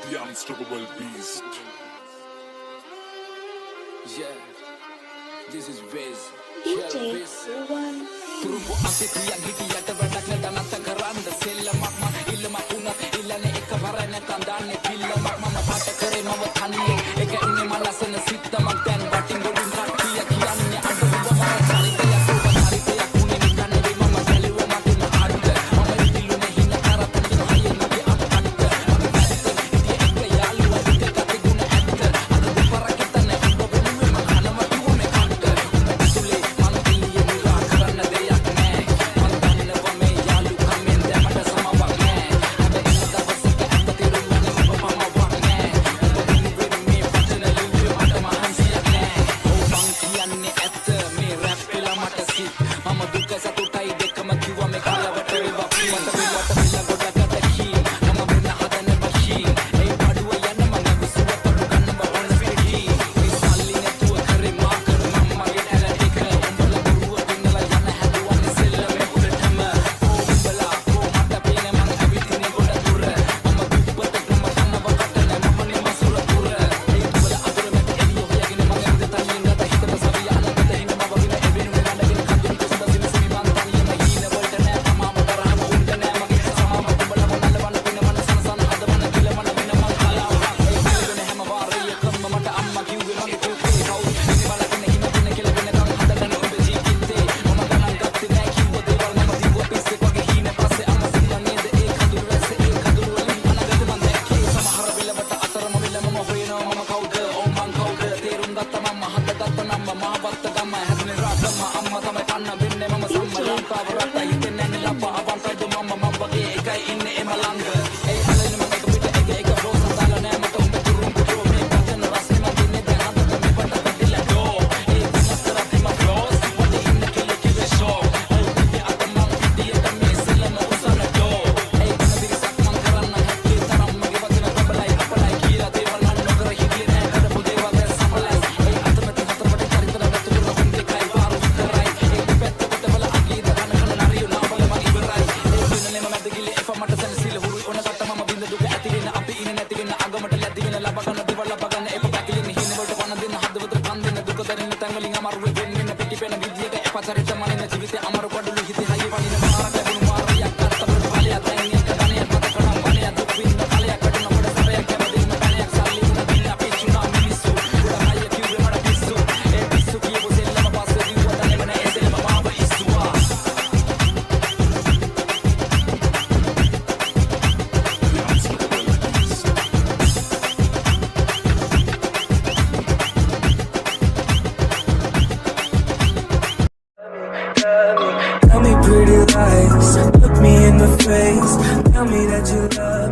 The unstoppable beast. Yeah, this is Wiz. DJ One. Turbo asitiya gitiyata වැඩක් නැතනත් කරන්න සෙල්ලමක් මම ඉල්ලමක් වුණත් ඉල්ලන්නේ එක වරණ කන්දාන්නේ පිල්ලමක් මම පාට කරේ මම තනියේ එක ඉන්නේ මම ලස්සන සිත්තමක් දැන් වටින් ගොඩින් කට්ටිය කියන්නේ අඬුව මම චරිතයක් සුබ චරිතයක් උනේ නිකන් නෙවෙයි මම ගැලුව මතින් අඩ මම ඉතිලුනේ හින කරත් දින හයිය මගේ අත අඩ මම වැරදිත් ඉතින් එක යාළුවා දෙක කටි ගුණ ඇත්ත අද දෙපරක් හිතන්නේ අඹ වෙනුවේ මම කනවා කිව්වනේ කන්ට උඹතුලේ මම ඉල්ලියේ මුලා කරන්න දෙයක් නෑ මම දන්නවා මේ යාළු කමෙන් දැමට සමවක් නෑ හැබැයි ඉන්න දවසක ඇත්ත තේරුම්න්නේ ඔබ පමවක් නෑ ඔබ වෙනුවෙන් මේ වචන ලිව්වේ මට මහන්සියක් නෑ ඔව් මං කියන්නේ ඇත්ත මේ රැප් වෙලා මට සිත් මම දුක සතුටයි දෙකම කිව්වා මේ කලවට වේවා මට විලට විල ගොඩකට කී මම වෙන හදන මැෂින් ඒ පඩුව යන මම විසුව තොඩු ගන්නව ඕන පිටි මේ සල්ලි නැතුව කරේ මා කර මම මගේ ඇලටික උඹලා බරුව පින්නලා යන හැදුවන්නේ සෙල්ලමේ උඩටම උඹලා මට පේන මං ඇවිදින්නේ ගොඩ දුර මම දුප්පතක් මම කන්නව කටන මම නේ මසුර පුර ඒ උඹලා අතර මැද එළිය හොයගෙන මම ඇවිද තනියෙන් ගත හිතට සවිය අනකට හින මම වින එවෙනුනේ නඩගෙන කඳුන් කුසද සින සිනි මං තනියම හීන වලට නෑ තමාම තරහම උන්ට නෑ මගේ සමාම උඹලා මොනලවන්න පින මන සනසන හදවන කිල මන වෙන මං කලාව ඒ පිළිගෙන හැම වාරයකම මට අම්මා කිව්වේ මගේ පුතේ කවුද ඉන්නේ බලගෙන හින දින කියලා වෙනකන් හදගන්න ඔබ ජීවිතේ මම ගණන් ගත්තේ නෑ කිව්ව දේවල් මම දිව්ව පිස්සෙක් වගේ හීන පස්සේ අම්මා සිනා නේද ඒ කඳුළු රැස්සේ ඒ කඳුළු වලින් අනගත මං දැක්කේ සමහර වෙලවට අතරම වෙල මම හොයනවා මම කවුද ඕ මං කවුද තේරුම් ගත්ත මම හදගත්ත නම්ම මහවත්ත ගම හැදුනේ රාගම අම්මා තමයි පන්න වෙන්නේ මම සම්මලන්තාව රට හිතෙන්නේ නැහැ ලප්පා අවන්තයිද මම වගේ එකයි ඉන්නේ එම ළඟ ඒ අලෙන මම එක පිට එක රෝස දාලා නෑ මට උඹ තුරුම් පුතෝ මේ වචන රස්නේ මම දින්නේ දැන් හදට මේ පට කඩිලා ඩෝ ඒ විස්තරත් එම ෆ්ලෝස් වටේ ඉන්න කෙල කිව්වේ ෂෝ ඒ පිටේ අත මම පිටියට මේ සෙල්ලම උසන ඩෝ ඒ වෙන විරසක් මං කරන්න හැක්කේ තරම් මගේ වචන ප්‍රබලයි අපලයි කියලා දේවල් මන් නොකර හිටියේ නෑ කරපු දේවල් දැන් සමලයි ඒ අතමැති හතරපටි චරිතර වැතුරු රොහුන් දෙකයි පාරු විතරයි ඒ දෙපැත්ත කොටවල අගී දරන කන නරියු නාවල මං ඉවරයි ඒ දිනලෙම මැද ගිලේ එප මට සැනසීල හුරුයි ඕන කට මම බින්ද දුක ඇති වෙන අපි ඉන්නේ නැති වෙන අගමට ලැබි වෙන ලබ ගන්න දේවල් ලබ ගන්න එප පැකිලෙන හින වලට පණ දෙන්න හදවත කන් දෙන්න දුක දරින්න තැන් වලින් අමාරුවේ වෙන්න පිටි පෙන විදියට එප චරිත මනින ජීවිතේ අමාරු කඩළු හිතේ හයිය වලින මාරක් ලැබුණු මාරියක් අත්තම ඵලයක් දැන් එක ගණයක් මත කණම් වණයක් දුක් විඳ ඵලයක් කඩන කොට සරයක් කැමදීම පැණයක් සල්ලි උන දින අපි චුනා මිනිස්සු උඩ හයිය කිව්වේ මට පිස්සු ඒ පිස්සු කියපු සෙල්ලම පස්සේ දිව්වා දැනෙම නෑ ඒ සෙල්ලම මාව ඉස්සුවා The unstoppable beast. Tell me pretty lies, look me in the face. Tell me that you love